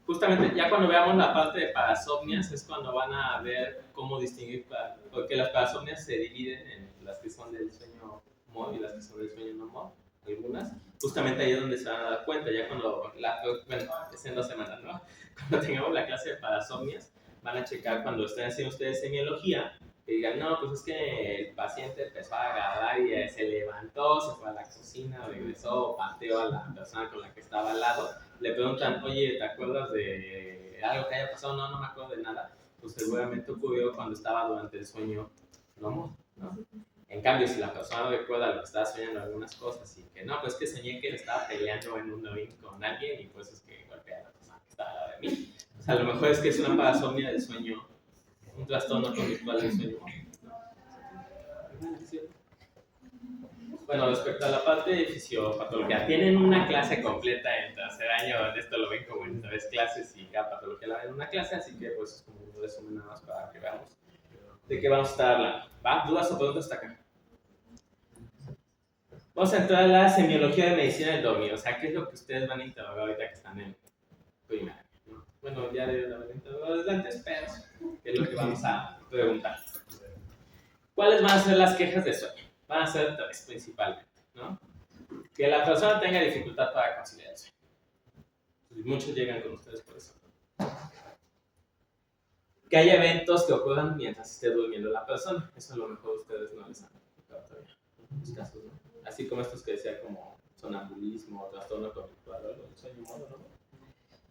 Justamente ya cuando veamos la parte de parasomnias es cuando van a ver cómo distinguir, porque las parasomnias se dividen en las que son del sueño MOD y las que son del sueño no MOD, algunas. Justamente ahí es donde se van a dar cuenta, ya cuando, bueno, es en 2 semanas, ¿no? Cuando tengamos la clase de parasomnias, van a checar cuando estén haciendo ustedes semiología, que digan, no, pues es que el paciente empezó a agarrar y se levantó, se fue a la cocina, regresó, pateó a la persona con la que estaba al lado, le preguntan, oye, ¿te acuerdas de algo que haya pasado? No, no me acuerdo de nada. Pues seguramente ocurrió cuando estaba durante el sueño ¿no? En cambio, si la persona recuerda lo que estaba soñando algunas cosas y que no, pues que soñé que le estaba peleando en un ring con alguien y pues es que golpea a la persona que estaba al lado de mí. O sea, a lo mejor es que es una parasomnia del sueño, un trastorno conductual del sueño. Bueno, respecto a la parte de fisiopatología, tienen una clase completa en tercer año, esto lo ven como en 3 clases y cada patología la ven en una clase, así que pues es como un resumen nada más para que veamos de qué vamos a estar hablando. ¿Va? ¿Dudas o preguntas hasta acá? Vamos a entrar a la semiología de medicina del dormir, o sea, ¿qué es lo que ustedes van a interrogar ahorita que están en primaria? ¿No? Bueno, ya deben haber interrogado desde antes, pero ¿qué es lo que vamos a preguntar? ¿Cuáles van a ser las quejas de sueño? Van a ser 3 principalmente, ¿no? Que la persona tenga dificultad para conciliar el sueño. Muchos llegan con ustedes por eso. Que haya eventos que ocurran mientras esté durmiendo la persona. Eso a lo mejor ustedes no les han explicado todavía. En muchos casos, ¿no? Así como estos que decía como sonambulismo, trastorno conductual o algo, sueño modo, ¿no?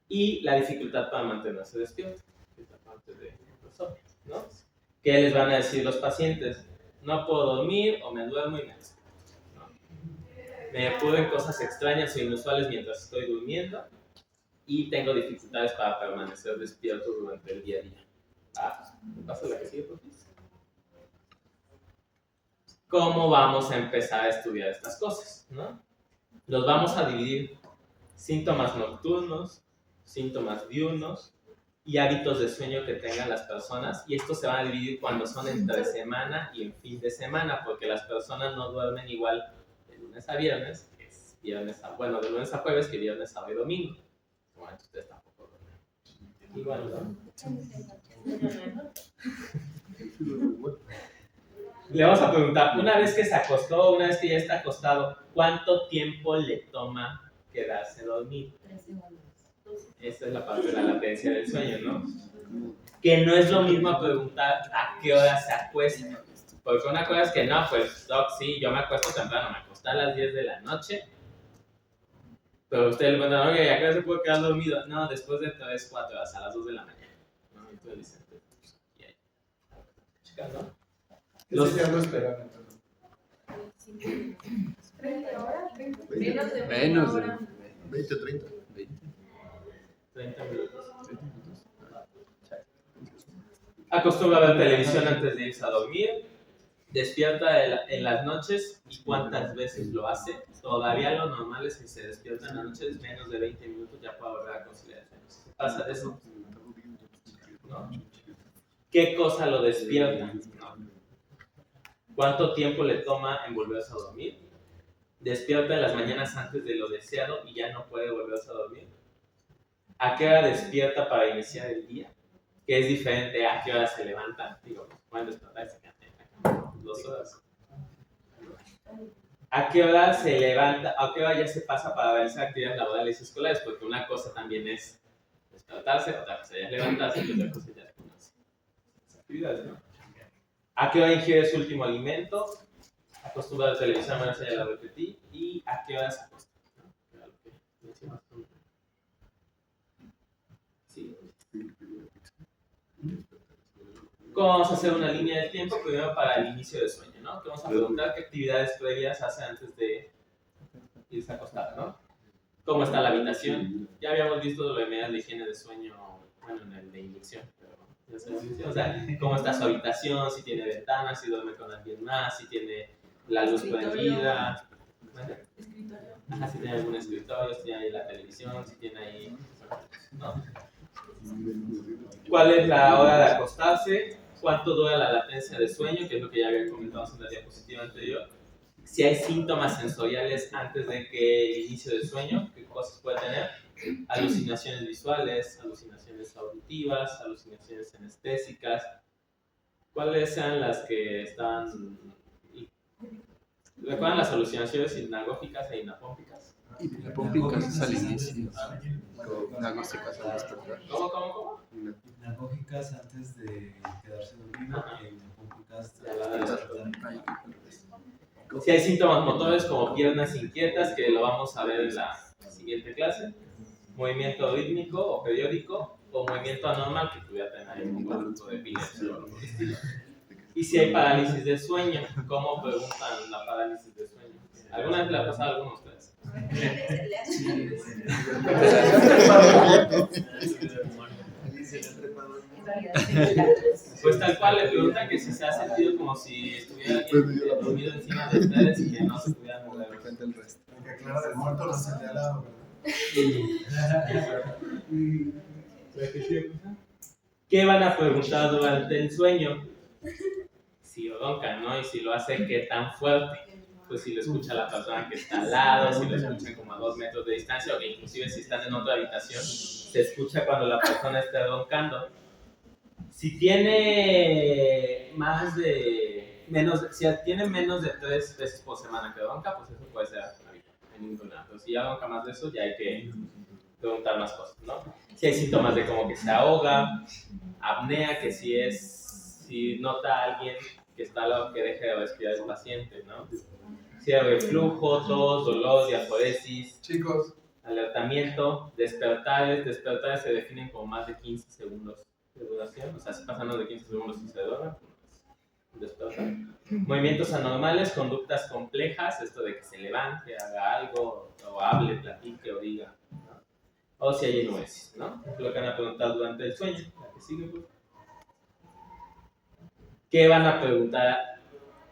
Y la dificultad para mantenerse despierto. Esta parte de insomnio, ¿no? ¿Qué les van a decir los pacientes? No puedo dormir o me duermo y me despierto, ¿no? Me ocurren cosas extrañas o inusuales mientras estoy durmiendo y tengo dificultades para permanecer despierto durante el día a día. Pasa la que sigue, por favor. ¿Cómo vamos a empezar a estudiar estas cosas, ¿no? Los vamos a dividir síntomas nocturnos, síntomas diurnos y hábitos de sueño que tengan las personas, y estos se van a dividir cuando son entre semana y en fin de semana, porque las personas no duermen igual de lunes a viernes, que es de lunes a jueves que viernes, sábado y domingo. momento ustedes tampoco duermen. Igual, ¿no? Le vamos a preguntar, una vez que se acostó, una vez que ya está acostado, ¿cuánto tiempo le toma quedarse dormido? 3 segundos. Esta es la parte de la latencia del sueño, ¿no? Que no es lo mismo preguntar a qué hora se acuesta. Porque una cosa es que no, pues, Doc, sí, yo me acuesto temprano, me acosté a las 10 de la noche. Pero usted le pregunta, oye, ¿a qué hora se puede quedar dormido? No, después de 3, 4 horas, a las 2 de la mañana. ¿No? Y tú le dices, y ahí. Chicas, ¿no? ¿Qué sería lo esperable? 30 horas, Menos de hora. 20 o 30. 30 minutos. Acostumbra a ver televisión antes de irse a dormir. Despierta en las noches. ¿Y cuántas veces lo hace? Todavía lo normal es que se despierta en las noches menos de 20 minutos, ya puede volver a conciliar el sueño. ¿Qué pasa de eso? ¿No? ¿Qué cosa lo despierta? ¿No? ¿Cuánto tiempo le toma en volverse a dormir? Despierta en las mañanas antes de lo deseado y ya no puede volverse a dormir. ¿A qué hora despierta para iniciar el día? Que es diferente a qué hora se levanta. Digo, pueden despertar y se quedan en la cama 2 horas. ¿A qué hora se levanta? ¿A qué hora ya se pasa para realizar actividades laborales y escolares? Porque una cosa también es despertarse, otra cosa ya es levantarse y otra cosa ya es ponerse actividades, ¿no? ¿A qué hora ingiere su último alimento? Acostumbra a la televisión, bueno, ya la repetí. ¿Y a qué hora se acuesta? ¿No? Era lo que mencionas tú. Sí. Vamos a hacer una línea del tiempo primero para el inicio del sueño, ¿no? Que vamos a preguntar qué actividades previas hace antes de irse a acostar, ¿no? ¿Cómo está la habitación? Ya habíamos visto lo de medidas de higiene de sueño, bueno, en el de inducción, pero ya se lo o sea, cómo está su habitación, si tiene ventanas, si duerme con alguien más, si tiene la luz prendida. Escritorio. Ajá, si tiene algún escritorio, si tiene ahí la televisión, si tiene ahí, ¿no? ¿Cuál es la hora de acostarse? ¿Cuánto dura la latencia de sueño? Que es lo que ya había comentado en la diapositiva anterior. Si hay síntomas sensoriales antes de que el inicio del sueño, ¿qué cosas puede tener? Alucinaciones visuales, alucinaciones auditivas, alucinaciones anestésicas. ¿Cuáles sean las que están? ¿Recuerdan las alucinaciones hipnagógicas e hinapómpicas? Hipnagógicas es al inicio. Hipnagógicas al despertar. ¿Cómo? Hipnagógicas antes de quedarse dormido y hipnagógicas Ya la despertar. Si hay síntomas motores como piernas inquietas, que lo vamos a ver en la siguiente clase, movimiento rítmico o periódico, o movimiento anormal, que pudiera tener ahí un conjunto de epilepsia o algo por el estilo. Y si hay parálisis de sueño, ¿cómo preguntan la parálisis de sueño? ¿Alguna vez le ha pasado a alguno de ustedes? Pues tal cual le preguntan que si se ha sentido como si estuviera alguien dormido encima de ustedes y que no se pudieran mover. Porque claro, del muerto no se le ha dado, ¿Qué van a preguntar durante el sueño? Si roncan, ¿no? Y si lo hace, ¿qué tan fuerte? Pues si lo escucha la persona que está al lado, si lo escuchan como a 2 metros de distancia, o que inclusive si están en otra habitación, se escucha cuando la persona está roncando. Si tiene si tiene menos de 3 veces por semana que ronca, pues eso puede ser habitual, no hay ningún problema. Pero si ya ronca más de eso, ya hay que preguntar más cosas, ¿no? Si hay síntomas de como que se ahoga, apnea, que si nota a alguien que está al lado que deje de respirar el paciente, ¿no? Si hay reflujo, tos, dolor, diaforesis, chicos, alertamiento, despertares se definen como más de 15 segundos de duración, o sea, si pasan más de 15 segundos y se duerme, despertar. Movimientos anormales, conductas complejas, esto de que se levante, haga algo, o hable, platique o diga, ¿no? O si hay enuesis, ¿no? Lo que van a preguntar durante el sueño. La que sigue, pues. ¿Qué van a preguntar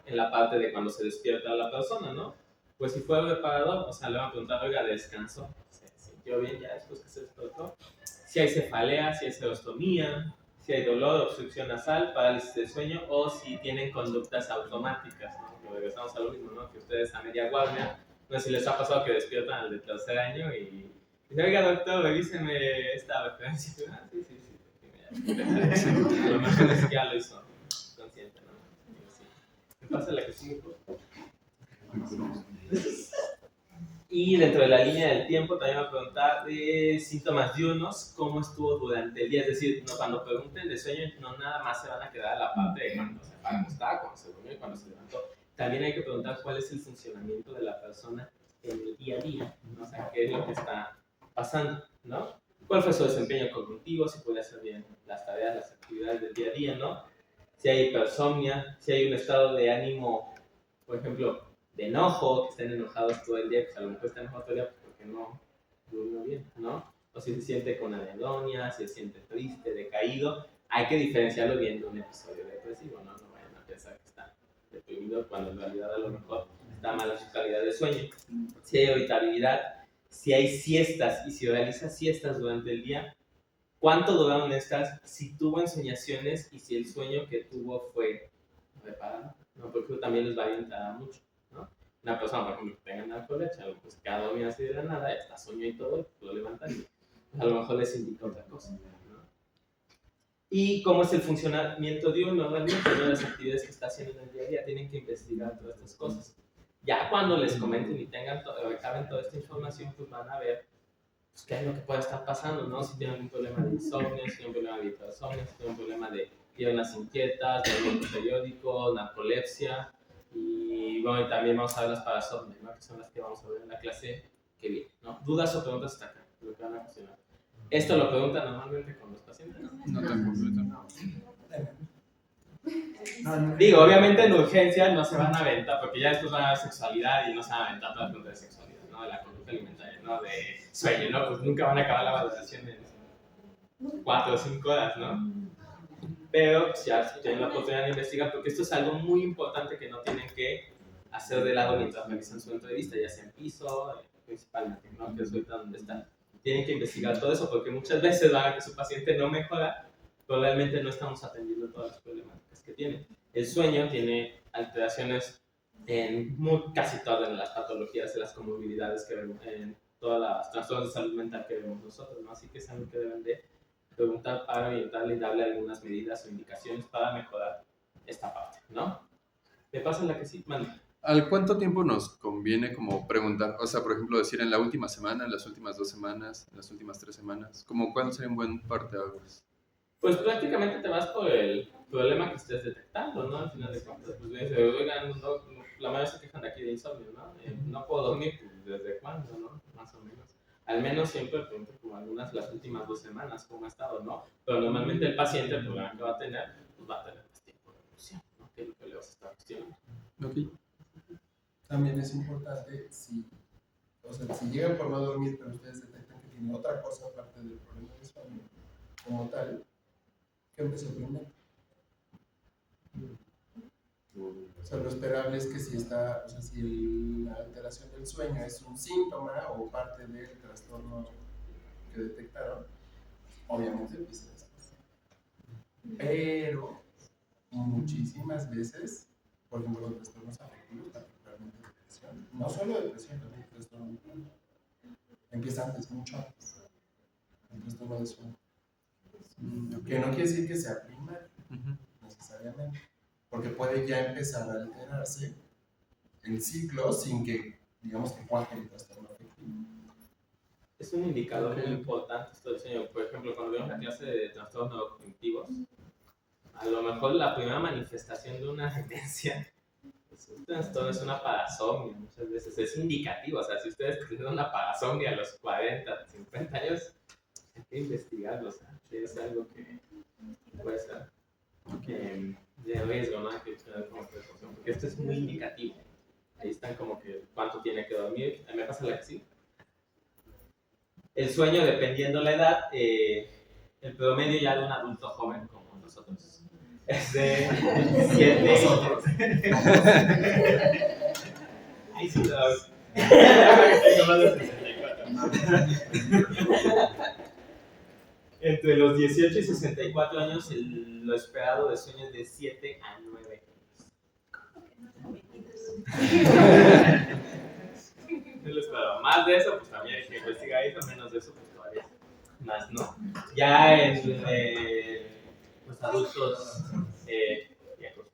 en la parte de cuando se despierta la persona, no? Pues si fue reparador, o sea, le van a preguntar, oiga, descansó, se sintió bien ya después que se despertó. Si hay cefalea, si hay serostomía, si hay dolor, obstrucción nasal, parálisis del sueño, o si tienen conductas automáticas, ¿no? Lo regresamos a lo mismo, ¿no? Que ustedes a media guardia, no sé si les ha pasado que despiertan al del 3er año y Dice, oiga, doctor, revíseme esta referencia. Ah, sí. A lo mejor ni siquiera lo hizo consciente, ¿no? Sí. Me pasa la que sigue, por favor. Y dentro de la línea del tiempo también me va a preguntar de síntomas diurnos, cómo estuvo durante el día. Es decir, no, cuando pregunten de sueño, no nada más se van a quedar a la parte de cuando se acostaba, cuando se durmió y cuando se levantó. También hay que preguntar cuál es el funcionamiento de la persona en el día a día, ¿no? O sea, qué es lo que está pasando, ¿no? ¿Cuál fue su desempeño cognitivo? Si puede hacer bien las tareas, las actividades del día a día, ¿no? Si hay hipersomnia, si hay un estado de ánimo, por ejemplo, de enojo, que estén enojados todo el día, pues a lo mejor están enojados todo el día porque no durmió bien, ¿no? O si se siente con anedonia, si se siente triste, decaído, hay que diferenciarlo viendo un episodio depresivo, ¿no? No vayan a pensar que está deprimido cuando en realidad a lo mejor está mala su calidad de sueño. Si hay irritabilidad, si hay siestas y si realiza siestas durante el día, ¿cuánto duraron estas? Si tuvo ensoñaciones y si el sueño que tuvo fue reparado, ¿no? Porque eso también les va a orientar mucho, ¿no? Una persona, por ejemplo, que tenga narcolepsia, pues queda dormida así de la nada, ya está sueño y todo, lo levantan y a lo mejor les indica otra cosa, ¿no? ¿Y cómo es el funcionamiento diurno? Realmente todas las actividades que está haciendo en el día a día tienen que investigar todas estas cosas. Ya cuando les comenten y recaben toda esta información, pues van a ver pues, qué es lo que puede estar pasando, ¿no? Si tienen un problema de insomnio, si tienen un problema de hipersomnio, si tienen un problema de piernas inquietas, movimiento periódico, narcolepsia, y bueno, también vamos a ver las parasomnias, ¿no? Que son las que vamos a ver en la clase que viene, ¿no? ¿Dudas o preguntas hasta acá? Lo que van a cuestionar. ¿Esto lo preguntan normalmente con los pacientes? No tan completo. Digo, obviamente en urgencias no se van a aventar, porque ya después van a ver sexualidad y no se van a aventar todas las preguntas de sexualidad, ¿no? De la conducta alimentaria, ¿no? De sueño, ¿no? Pues nunca van a acabar la valoración en 4 o 5 horas, ¿no? Pero pues, ya tienen la oportunidad de investigar, porque esto es algo muy importante que no tienen que hacer de lado mientras realizan su entrevista, ya sea en piso, principalmente, ¿no? Que es ahorita donde están. Tienen que investigar todo eso, porque muchas veces van a que su paciente no mejora, pero realmente no estamos atendiendo todas las problemáticas que tiene. El sueño tiene alteraciones en casi todas las patologías, de las comorbilidades que vemos, en todas las trastornos de salud mental que vemos nosotros, ¿no? Así que es algo que deben de preguntar para orientarle y darle algunas medidas o indicaciones para mejorar esta parte, ¿no? ¿Me pasa la que sí? Manda. ¿Al cuánto tiempo nos conviene como preguntar? O sea, por ejemplo, decir en la última semana, en las últimas 2 semanas, en las últimas 3 semanas. ¿Cómo cuándo sería un buen parteaguas? Pues prácticamente te vas por el problema que estés detectando, ¿no? Al final de cuentas, pues dices, oigan, no, la mayoría se quejan de aquí de insomnio, ¿no? No puedo dormir, pues ¿desde cuándo, no? Más o menos. Al menos siempre pregunto como algunas las últimas 2 semanas cómo ha estado, ¿no? Pero normalmente el paciente, el problema que va a tener, pues va a tener más tiempo de evolución, ¿no? Que es lo que le vas a estar cuestionando. Ok. También es importante, si llegan por no dormir, pero ustedes detectan que tiene otra cosa aparte del problema de sueño, como tal, ¿qué empezó primero? O sea, lo esperable es que si la alteración del sueño es un síntoma o parte del trastorno que detectaron, obviamente empieza después. Pero muchísimas veces, por ejemplo, los trastornos afectivos, particularmente depresión, no solo depresión, también trastorno mental, empieza antes, mucho antes, el trastorno de sueño. Que no quiere decir que sea primario, necesariamente, porque puede ya empezar a alterarse el ciclo sin que, digamos, que cuaje el trastorno afectivo. Es un indicador muy importante esto del sueño. Por ejemplo, cuando vemos la clase de trastornos neurocognitivos, a lo mejor la primera manifestación de una demencia es un trastorno, es una parasomnia. Muchas veces es indicativo. O sea, si ustedes tienen una parasomnia a los 40, 50 años, hay que investigarlo. O sea, es algo que puede ser de riesgo, ¿no? Hay que tener como precaución, porque esto es muy indicativo. Ahí están como que cuánto tiene que dormir. ¿Me pasa la que sí? El sueño, dependiendo la edad, el promedio ya de un adulto joven como nosotros es de 7. Ahí sí lo hago. Tengo más de 64. Entre los 18 y 64 años, lo esperado de sueño es de 7 a 9 años. No lo esperaba. Más de eso, pues también hay que investigar eso, menos de eso, Ya en los adultos viejos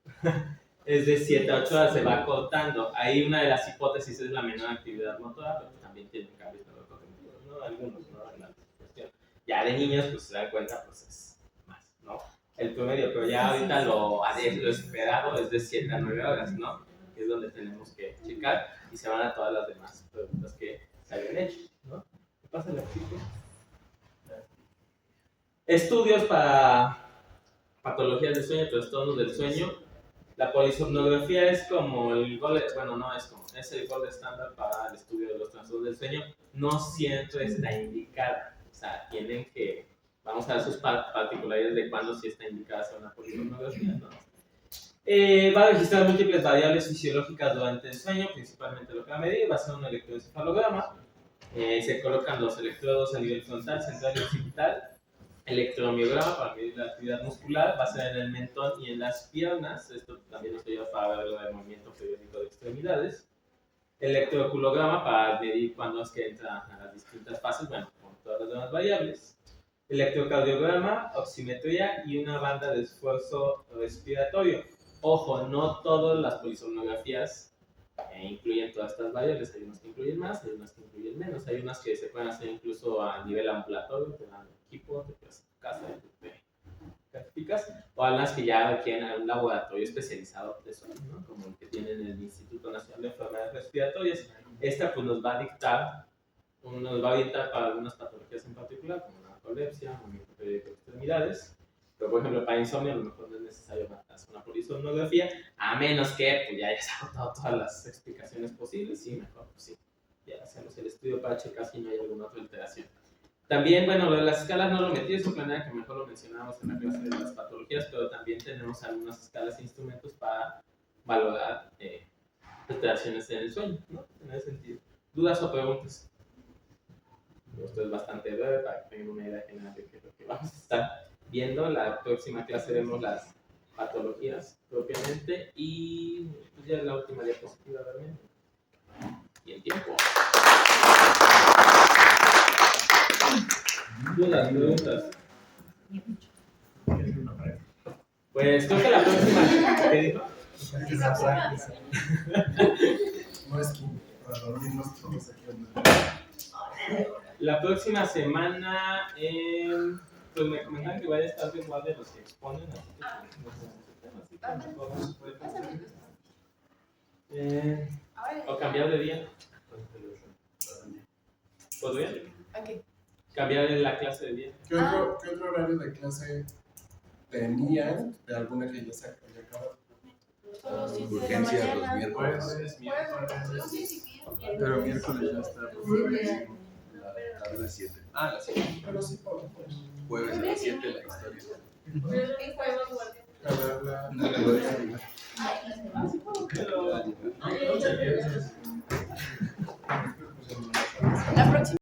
es de 7 a 8 horas, se va cortando. Ahí una de las hipótesis es la menor actividad motora, pero también tienen cambios neurocognitivos, ¿no? Algunos, ¿no? En la cuestión. Ya de niños, pues se dan cuenta, pues es más, ¿no? El promedio, pero ya ahorita lo esperado es de 7 a 9 horas, ¿no? Que es donde tenemos que checar y se van a todas las demás preguntas que se habían hecho, ¿no? ¿Qué pasa, chicos? Estudios para patologías del sueño, trastornos del sueño. La polisomnografía es como el gold, bueno, no es como, es el gold estándar para el estudio de los trastornos del sueño. No siempre está indicada, o sea, tienen que, vamos a ver sus particularidades de cuándo sí está indicada hacer una polisomnografía, ¿no? Va a registrar múltiples variables fisiológicas durante el sueño, principalmente lo que va a medir, va a ser un electroencefalograma. Se colocan los electrodos a nivel frontal, central y occipital. Electromiograma para medir la actividad muscular, va a ser en el mentón y en las piernas. Esto también nos ayuda para ver el movimiento periódico de extremidades. Electroculograma para medir cuándo es que entra a las distintas fases, bueno, con todas las demás variables. Electrocardiograma, oximetría y una banda de esfuerzo respiratorio. Ojo, no todas las polisomnografías incluyen todas estas variables. Hay unas que incluyen más, hay unas que incluyen menos. Hay unas que se pueden hacer incluso a nivel ambulatorio, te dan equipo, te quedas en tu casa, te certificas, o algunas que ya requieren un laboratorio especializado de sueño, ¿no? Como el que tienen el Instituto Nacional de Enfermedades Respiratorias. Esta pues nos va a orientar para algunas patologías en particular, como la narcolepsia, movimiento periódico de extremidades. Pero, por ejemplo, para insomnio a lo mejor no es necesario hacer una polisomnografía, a menos que pues, ya hayas agotado todas las explicaciones posibles. Sí, mejor, pues sí, ya hacemos el estudio para checar si no hay alguna otra alteración. También, bueno, lo de las escalas no lo metí, eso planea que mejor lo mencionamos en la clase de las patologías, pero también tenemos algunas escalas e instrumentos para valorar alteraciones en el sueño, ¿no? En ese sentido. ¿Dudas o preguntas? Esto es bastante breve para que tengan una idea general de qué es lo que vamos a estar viendo. La próxima clase vemos las patologías propiamente y pues ya es la última diapositiva realmente. Y el tiempo. ¿Dudas, preguntas? Pues creo que la próxima. ¿Qué dijo? No es que para dormirnos todos aquí. La próxima semana, pues me comentan que vaya a estar de igual de los que exponen, así que o cambiar de día. ¿Podría? Okay. Cambiar la clase de día. ¿Qué otro horario de clase tenían de alguna que ya se haya acabado? Urgencia los miércoles. Pero miércoles ya está. A las 7. Ah, a las 7. Pero sí podemos. Jueves a las 7 la historia. ¿Qué juegos guardias? Hablarla. No le voy a decir. Ay, Pero